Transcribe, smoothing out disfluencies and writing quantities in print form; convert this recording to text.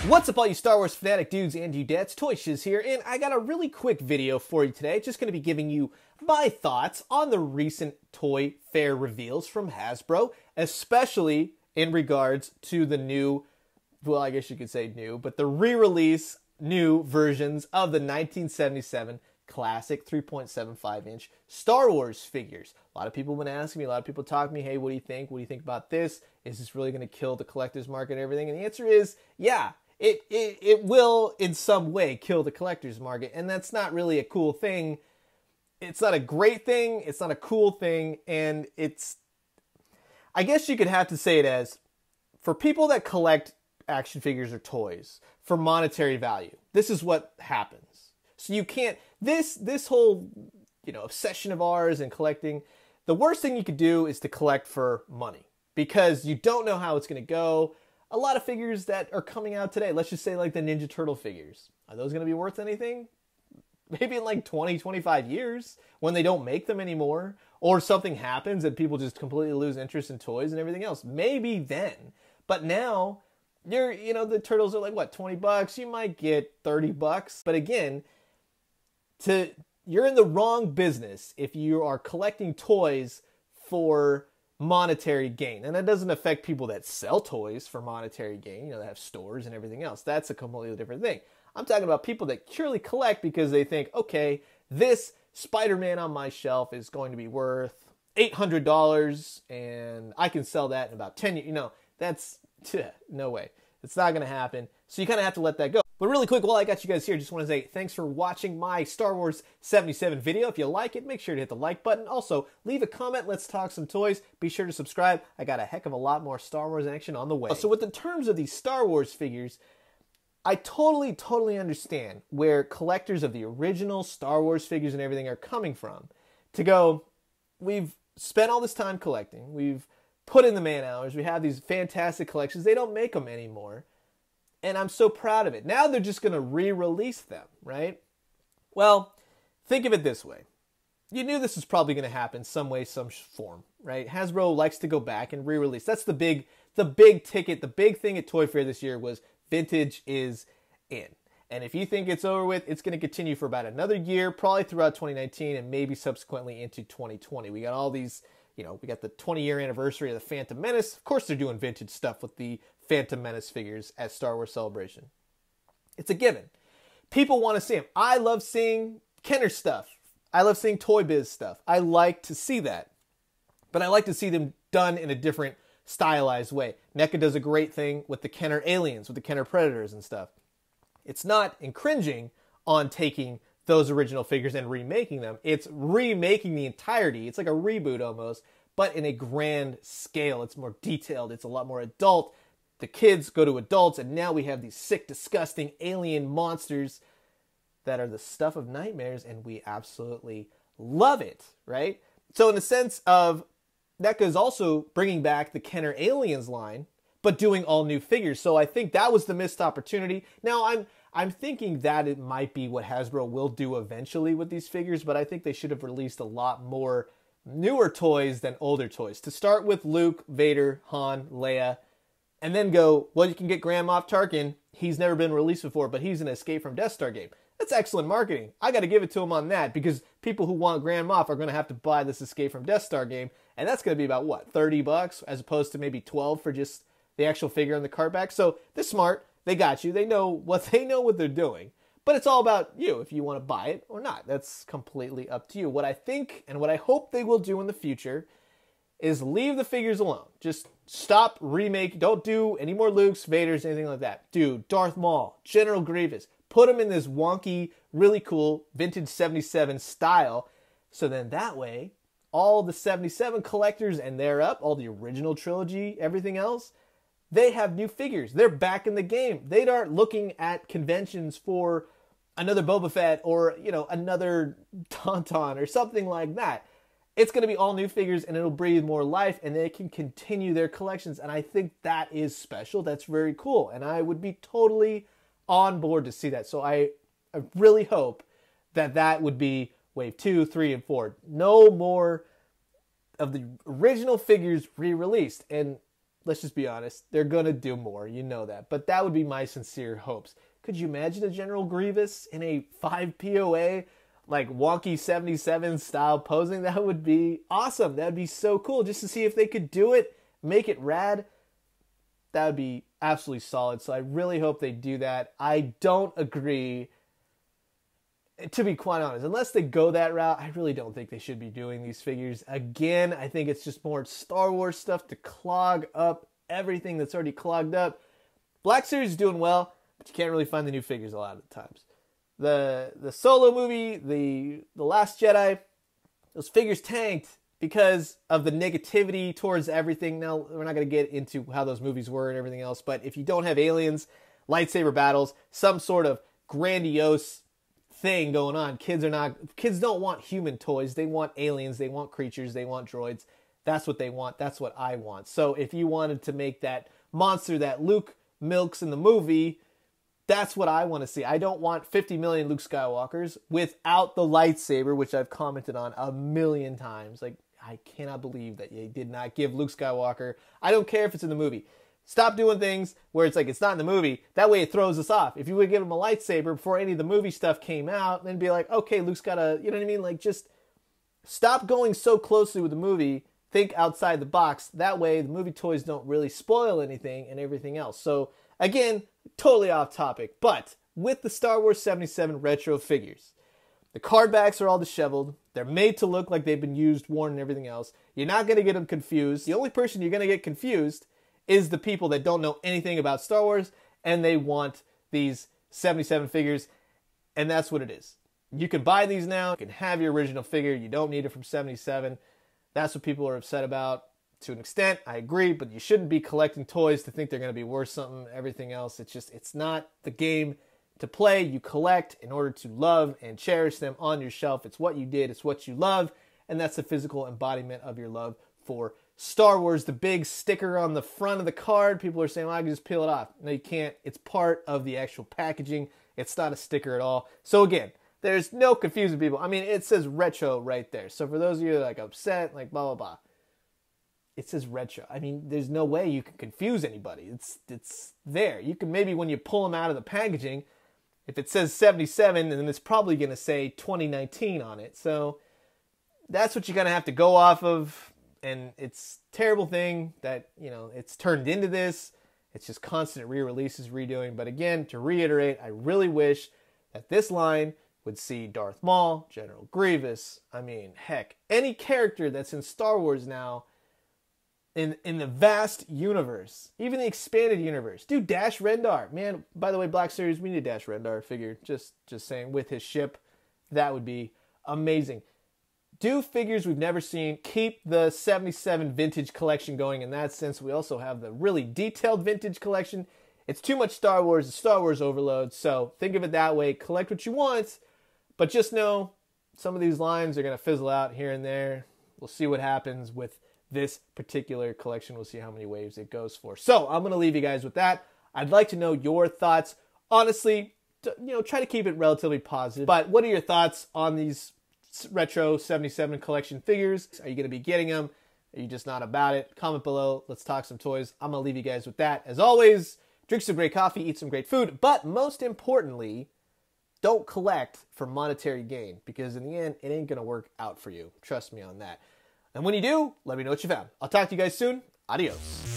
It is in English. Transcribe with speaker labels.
Speaker 1: What's up all you Star Wars fanatic dudes and dudettes, Toy Shiz here, and I got a really quick video for you today. Just going to be giving you my thoughts on the recent toy fair reveals from Hasbro, especially in regards to the new, well I guess you could say new, but the re-release new versions of the 1977 classic 3.75-inch Star Wars figures. A lot of people have been asking me, a lot of people talk to me, hey, what do you think? What do you think about this? Is this really going to kill the collector's market and everything? And the answer is, yeah. It will in some way kill the collector's market, and that's not really a cool thing. It's not a great thing, it's not a cool thing, and it's, I guess you could have to say it as, for people that collect action figures or toys for monetary value, this is what happens. So you can't, this whole, obsession of ours and collecting, the worst thing you could do is to collect for money, because you don't know how it's going to go. A lot of figures that are coming out today, let's just say like the Ninja Turtle figures, are those going to be worth anything? Maybe in like 20, 25 years when they don't make them anymore, or something happens and people just completely lose interest in toys and everything else. Maybe then. But now, the turtles are like, what, 20 bucks? You might get 30 bucks. But again, you're in the wrong business if you are collecting toys for monetary gain. And that doesn't affect people that sell toys for monetary gain, that have stores and everything else. That's a completely different thing. I'm talking about people that purely collect because they think, okay, this Spider-Man on my shelf is going to be worth $800 and I can sell that in about 10 years. That's, no way. It's not going to happen. So you kind of have to let that go. But really quick, while I got you guys here, just want to say thanks for watching my Star Wars 77 video. If you like it, make sure to hit the like button. Also, leave a comment. Let's talk some toys. Be sure to subscribe. I got a heck of a lot more Star Wars action on the way. So with the terms of these Star Wars figures, I totally understand where collectors of the original Star Wars figures and everything are coming from. To go, we've spent all this time collecting. We've put in the man hours. We have these fantastic collections. They don't make them anymore. And I'm so proud of it. Now they're just going to re-release them, right? Well, think of it this way. You knew this was probably going to happen some way, some form, right? Hasbro likes to go back and re-release. That's the big ticket. The big thing at Toy Fair this year was vintage is in. And if you think it's over with, it's going to continue for about another year, probably throughout 2019 and maybe subsequently into 2020. We got all these, we got the 20-year anniversary of the Phantom Menace. Of course, they're doing vintage stuff with the Phantom Menace figures at Star Wars Celebration. It's a given. People want to see them. I love seeing Kenner stuff. I love seeing Toy Biz stuff. I like to see that. But I like to see them done in a different stylized way. NECA does a great thing with the Kenner aliens, with the Kenner Predators and stuff. It's not infringing on taking those original figures and remaking them. It's remaking the entirety. It's like a reboot almost, but in a grand scale. It's more detailed. It's a lot more adult. The kids go to adults, and now we have these sick, disgusting alien monsters that are the stuff of nightmares, and we absolutely love it, right? So in the sense of, NECA is also bringing back the Kenner Aliens line, but doing all new figures. So I think that was the missed opportunity. Now, I'm thinking that it might be what Hasbro will do eventually with these figures, but I think they should have released a lot more newer toys than older toys. To start with Luke, Vader, Han, Leia, and then go, well, you can get Grand Moff Tarkin. He's never been released before, but he's an Escape from Death Star game. That's excellent marketing. I got to give it to him on that, because people who want Grand Moff are going to have to buy this Escape from Death Star game, and that's going to be about, what, 30 bucks, as opposed to maybe 12 for just the actual figure on the cart back. So they're smart. They got you. They know what they're doing. But it's all about you, if you want to buy it or not. That's completely up to you. What I think and what I hope they will do in the future is leave the figures alone. Just stop remake. Don't do any more Lukes, Vaders, anything like that. Do Darth Maul, General Grievous. Put them in this wonky, really cool vintage 77 style. So then that way, all the 77 collectors and they're up, all the original trilogy, everything else, they have new figures. They're back in the game. They aren't looking at conventions for another Boba Fett or, another Tauntaun or something like that. It's going to be all new figures, and it'll breathe more life, and they can continue their collections. And I think that is special. That's very cool. And I would be totally on board to see that. So I really hope that would be wave 2, 3, and 4. No more of the original figures re-released. And let's just be honest. They're going to do more. You know that. But that would be my sincere hopes. Could you imagine a General Grievous in a 5 POA, like wonky 77 style posing? That would be awesome. That would be so cool just to see if they could do it, make it rad. That would be absolutely solid. So I really hope they do that. I don't agree, to be quite honest. Unless they go that route, I really don't think they should be doing these figures. Again, I think it's just more Star Wars stuff to clog up everything that's already clogged up. Black Series is doing well, but you can't really find the new figures a lot of the times. The Solo movie, the Last Jedi, those figures tanked because of the negativity towards everything. Now, we're not going to get into how those movies were and everything else, but if you don't have aliens, lightsaber battles, some sort of grandiose thing going on, kids don't want human toys. They want aliens, they want creatures, they want droids. That's what they want. That's what I want. So if you wanted to make that monster that Luke milks in the movie, that's what I want to see. I don't want 50 million Luke Skywalkers without the lightsaber, which I've commented on a million times. Like, I cannot believe that they did not give Luke Skywalker. I don't care if it's in the movie. Stop doing things where it's like it's not in the movie. That way it throws us off. If you would give him a lightsaber before any of the movie stuff came out, then be like, okay, Luke's got a, you know what I mean? Like, just stop going so closely with the movie. Think outside the box. That way the movie toys don't really spoil anything and everything else. So, again, totally off topic. But with the Star Wars 77 retro figures, the card backs are all disheveled. They're made to look like they've been used, worn, and everything else. You're not going to get them confused. The only person you're going to get confused is the people that don't know anything about Star Wars, and they want these 77 figures, and that's what it is. You can buy these now. You can have your original figure. You don't need it from 77. That's what people are upset about. To an extent, I agree, but you shouldn't be collecting toys to think they're going to be worth something, everything else. It's not the game to play. You collect in order to love and cherish them on your shelf. It's what you did. It's what you love, and that's the physical embodiment of your love for Star Wars. The big sticker on the front of the card, people are saying, well, I can just peel it off. No, you can't. It's part of the actual packaging. It's not a sticker at all. So again, there's no confusing people. I mean, it says retro right there. So for those of you that are like upset, like blah, blah, blah, it says retro. I mean, there's no way you can confuse anybody. It's there. You can maybe when you pull them out of the packaging, if it says 77, then it's probably going to say 2019 on it. So that's what you're going to have to go off of. And it's a terrible thing that, you know, it's turned into this. It's just constant re-releases, redoing. But again, to reiterate, I really wish that this line would see Darth Maul, General Grievous. I mean, heck, any character that's in Star Wars now, in the vast universe, even the expanded universe. Dude, Dash Rendar. Man, by the way, Black Series, we need a Dash Rendar figure. Just saying, with his ship, that would be amazing. Do figures we've never seen. Keep the 77 vintage collection going in that sense. We also have the really detailed vintage collection. It's too much Star Wars. It's Star Wars overload. So think of it that way. Collect what you want. But just know some of these lines are going to fizzle out here and there. We'll see what happens with this particular collection. We'll see how many waves it goes for. So I'm going to leave you guys with that. I'd like to know your thoughts. Honestly, you know, try to keep it relatively positive. But what are your thoughts on these retro 77 collection figures? Are you going to be getting them? Are you just not about it? Comment below. Let's talk some toys. I'm going to leave you guys with that. As always, drink some great coffee, eat some great food, but most importantly, don't collect for monetary gain, because in the end, it ain't going to work out for you. Trust me on that. And when you do, let me know what you found. I'll talk to you guys soon. Adios.